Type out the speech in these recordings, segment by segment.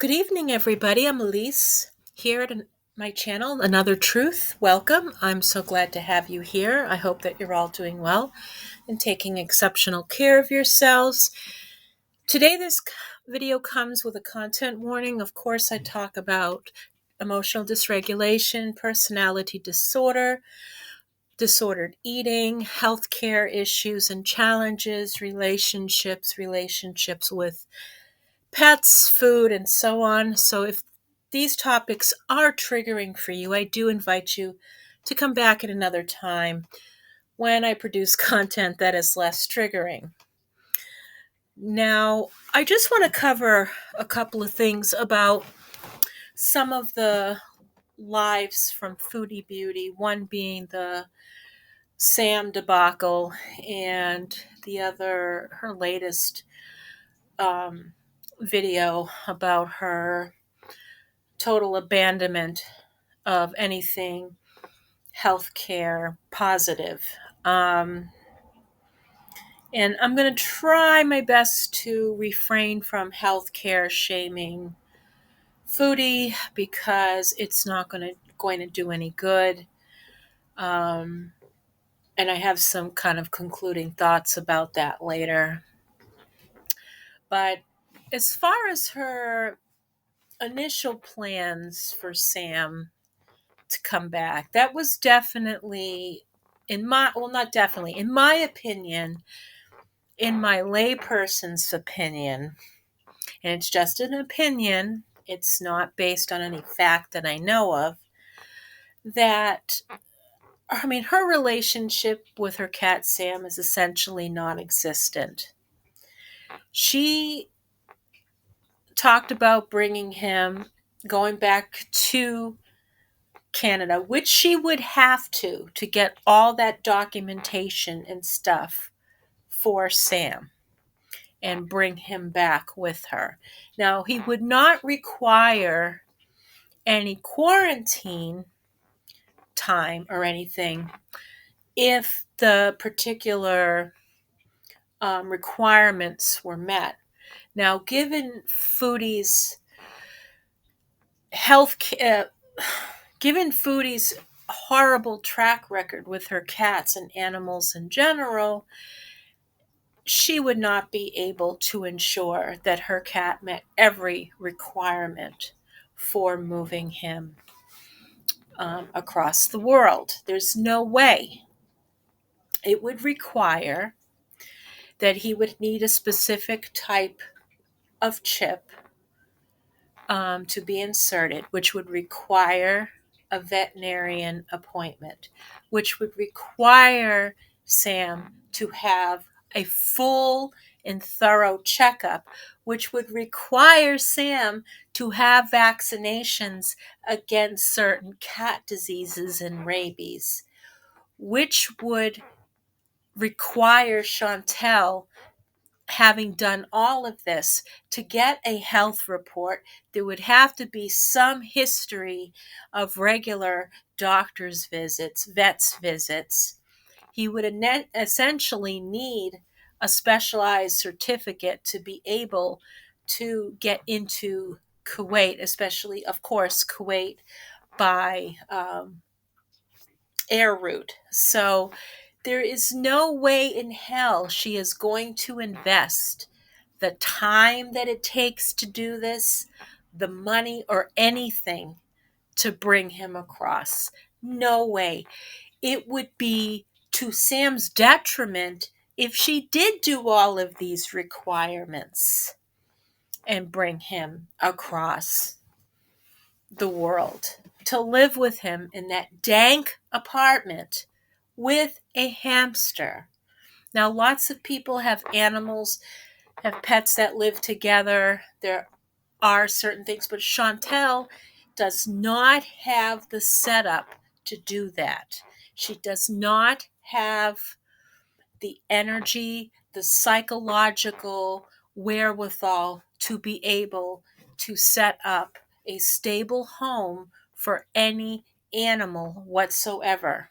Good evening, everybody. I'm Elise here at my channel, Another Truth. Welcome. I'm so glad to have you here. I hope that you're all doing well and taking exceptional care of yourselves. Today, this video comes with a content warning. Of course, I talk about emotional dysregulation, personality disorder, disordered eating, healthcare issues and challenges, relationships with pets, food, and so on. So if these topics are triggering for you, I do invite you to come back at another time when I produce content that is less triggering. Now, I just want to cover a couple of things about some of the lives from Foodie Beauty, one being the Sam debacle and the other, her latest video about her total abandonment of anything healthcare positive. And I'm going to try my best to refrain from healthcare shaming Foodie because it's not going to do any good. And I have some kind of concluding thoughts about that later. But as far as her initial plans for Sam to come back, that was definitely, in my opinion, in my layperson's opinion, and it's just an opinion, it's not based on any fact that I know of, that her relationship with her cat Sam is essentially non-existent. She talked about bringing him, going back to Canada, which she would have to get all that documentation and stuff for Sam and bring him back with her. Now, he would not require any quarantine time or anything if the particular requirements were met. Now, given Foodie's given Foodie's horrible track record with her cats and animals in general, she would not be able to ensure that her cat met every requirement for moving him across the world. There's no way. It would require that he would need a specific type of chip to be inserted, which would require a veterinarian appointment, which would require Sam to have a full and thorough checkup, which would require Sam to have vaccinations against certain cat diseases and rabies, which would require Chantel, having done all of this, to get a health report. There would have to be some history of regular doctor's visits, vets visits. He would essentially need a specialized certificate to be able to get into Kuwait, especially, of course, Kuwait by air route. So there is no way in hell she is going to invest the time that it takes to do this, the money, or anything to bring him across. No way. It would be to Sam's detriment if she did do all of these requirements and bring him across the world to live with him in that dank apartment with a hamster. Now, lots of people have animals, have pets that live together. There are certain things, but Chantel does not have the setup to do that. She does not have the energy, the psychological wherewithal to be able to set up a stable home for any animal whatsoever.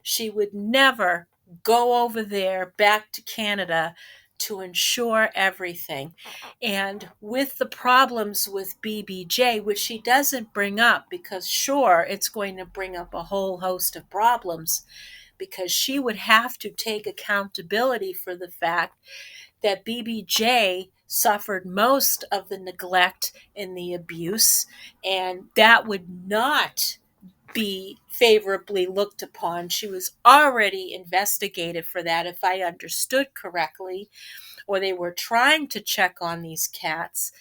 She would never go over there back to Canada to ensure everything. And with the problems with BBJ, which she doesn't bring up, because sure, it's going to bring up a whole host of problems, because she would have to take accountability for the fact that BBJ suffered most of the neglect and the abuse, and that would not be favorably looked upon. She was already investigated for that, if I understood correctly, or they were trying to check on these cats.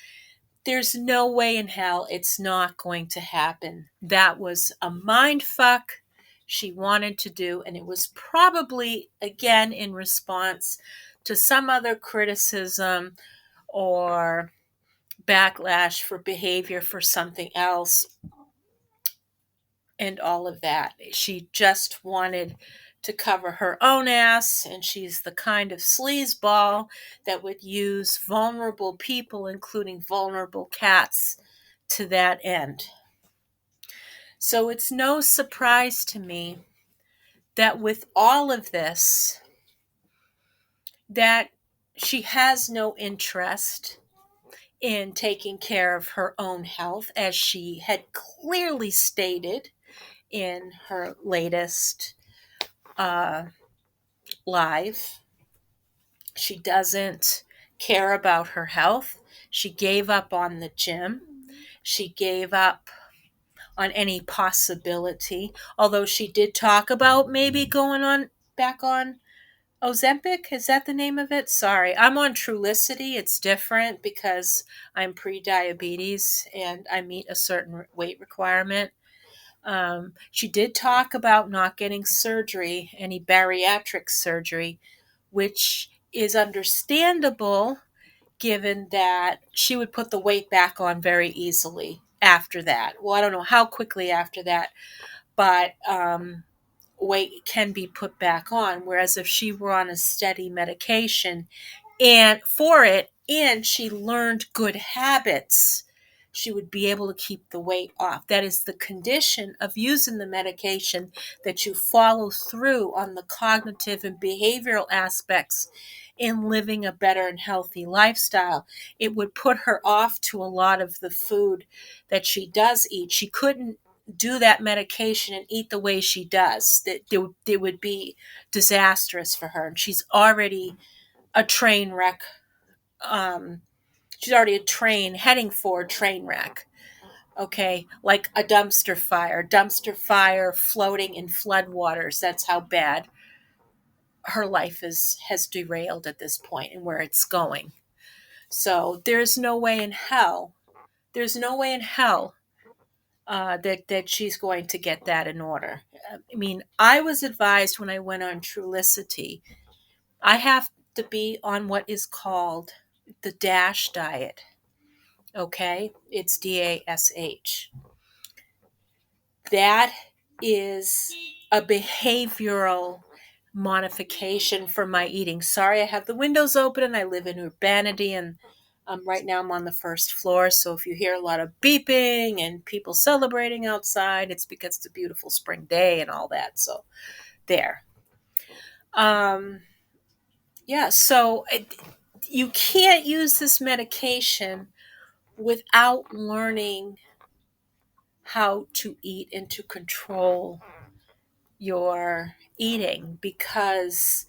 There's no way in hell it's not going to happen. That was a mind fuck she wanted to do, and it was probably, again, in response to some other criticism or backlash for behavior for something else and all of that. She just wanted to cover her own ass, and she's the kind of sleazeball that would use vulnerable people, including vulnerable cats, to that end. So it's no surprise to me that with all of this, that she has no interest in taking care of her own health, as she had clearly stated in her latest live. She doesn't care about her health. She gave up on the gym. She gave up on any possibility, although she did talk about maybe going on back on Ozempic. Is that the name of it? Sorry, I'm on Trulicity. It's different because I'm pre-diabetes and I meet a certain weight requirement. She did talk about not getting surgery, any bariatric surgery, which is understandable given that she would put the weight back on very easily after that. Well, I don't know how quickly after that, but weight can be put back on. Whereas if she were on a steady medication and for it, and she learned good habits, she would be able to keep the weight off. That is the condition of using the medication, that you follow through on the cognitive and behavioral aspects in living a better and healthy lifestyle. It would put her off to a lot of the food that she does eat. She couldn't do that medication and eat the way she does. It would be disastrous for her. And she's already a train wreck. She's already heading for a train wreck. Okay, like a dumpster fire floating in floodwaters. That's how bad her life has derailed at this point and where it's going. So there's no way in hell. There's no way in hell that she's going to get that in order. I mean, I was advised when I went on Trulicity, I have to be on what is called the DASH diet. Okay, it's DASH. That is a behavioral modification for my eating. Sorry, I have the windows open and I live in urbanity, and right now I'm on the first floor, so if you hear a lot of beeping and people celebrating outside, it's because it's a beautiful spring day and all that. So there. Yeah, so you can't use this medication without learning how to eat and to control your eating, because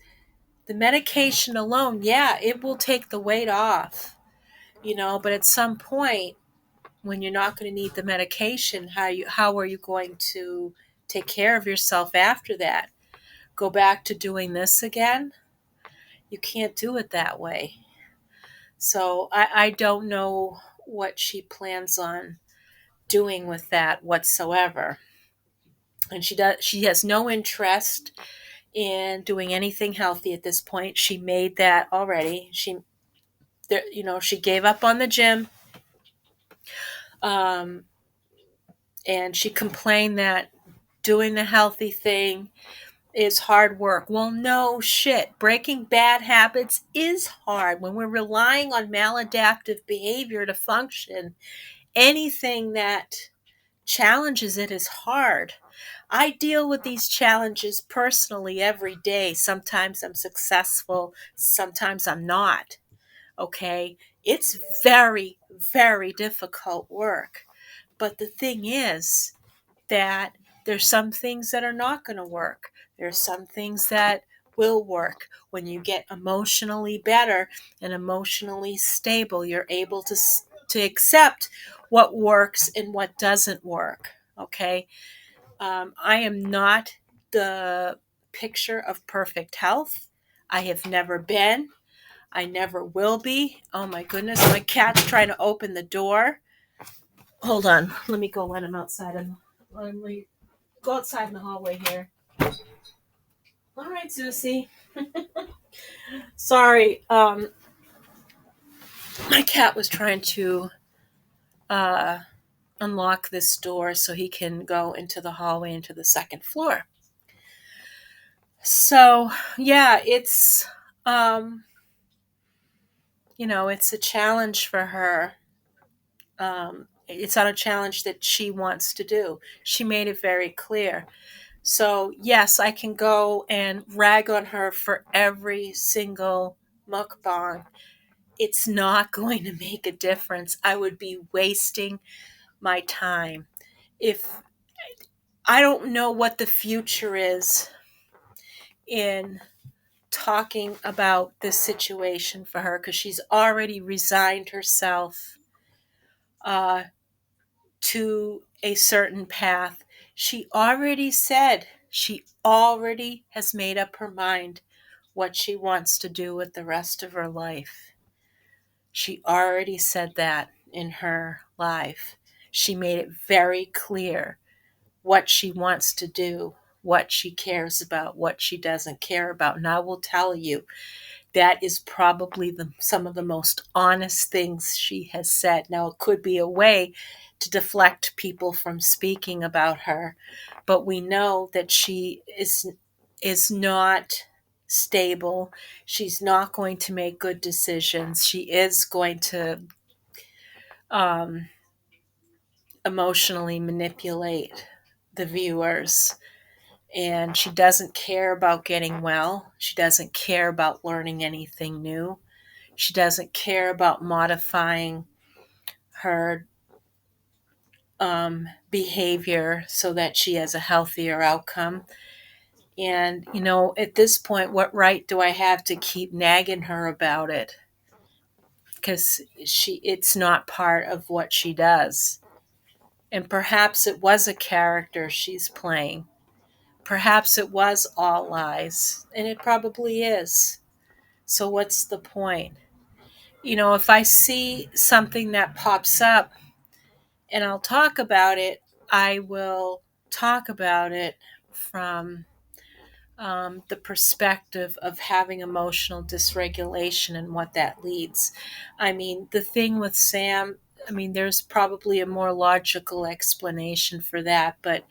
the medication alone, yeah, it will take the weight off, but at some point when you're not going to need the medication, how are you going to take care of yourself after that? Go back to doing this again? You can't do it that way. So I don't know what she plans on doing with that whatsoever. And she has no interest in doing anything healthy at this point. She made that already. She gave up on the gym. And she complained that doing the healthy thing is hard work. Well, no shit. Breaking bad habits is hard. When we're relying on maladaptive behavior to function, anything that challenges it is hard. I deal with these challenges personally every day. Sometimes I'm successful, sometimes I'm not. Okay? It's very, very difficult work. But the thing is that there's some things that are not going to work. There's some things that will work. When you get emotionally better and emotionally stable, you're able to accept what works and what doesn't work. Okay? I am not the picture of perfect health. I have never been. I never will be. Oh my goodness, my cat's trying to open the door. Hold on. Let me go let him outside. Let me go outside in the hallway here. All right, Susie. Sorry. My cat was trying to uh, unlock this door so he can go into the hallway into the second floor. So, yeah, um, it's a challenge for her. It's not a challenge that she wants to do. She made it very clear. So, yes, I can go and rag on her for every single mukbang. It's not going to make a difference. I would be wasting my time. If I don't know what the future is in talking about this situation for her, because she's already resigned herself uh, to a certain path. She already has made up her mind what she wants to do with the rest of her life. She already said that in her life. She made it very clear what she wants to do, what she cares about, what she doesn't care about. And I will tell you, that is probably some of the most honest things she has said. Now, it could be a way to deflect people from speaking about her, but we know that she is not stable. She's not going to make good decisions. She is going to um, emotionally manipulate the viewers. And she doesn't care about getting well. She doesn't care about learning anything new. She doesn't care about modifying her behavior so that she has a healthier outcome. And, at this point, what right do I have to keep nagging her about it? Because it's not part of what she does. And perhaps it was a character she's playing. Perhaps it was all lies. And it probably is. So what's the point? If I see something that pops up and I'll talk about it, I will talk about it from the perspective of having emotional dysregulation and what that leads. I mean, the thing with Sam, there's probably a more logical explanation for that, but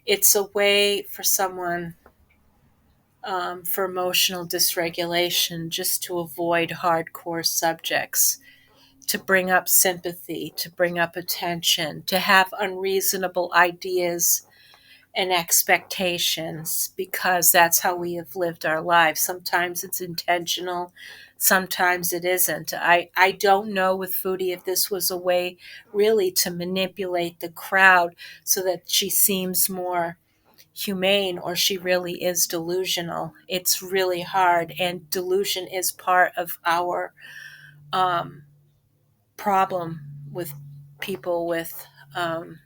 it's a way for someone for emotional dysregulation just to avoid hardcore subjects, to bring up sympathy, to bring up attention, to have unreasonable ideas and expectations, because that's how we have lived our lives. Sometimes it's intentional, sometimes it isn't. I don't know with Foodie if this was a way really to manipulate the crowd so that she seems more humane or she really is delusional. It's really hard, and delusion is part of our um, problem with people with um,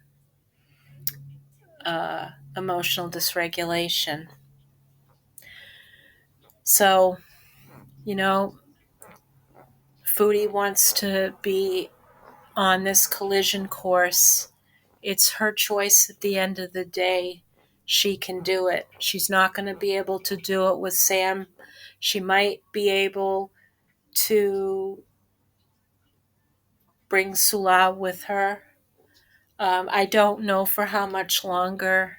emotional dysregulation. So, you know, Foodie wants to be on this collision course. It's her choice at the end of the day. She can do it. She's not going to be able to do it with Sam. She might be able to bring Sula with her. I don't know for how much longer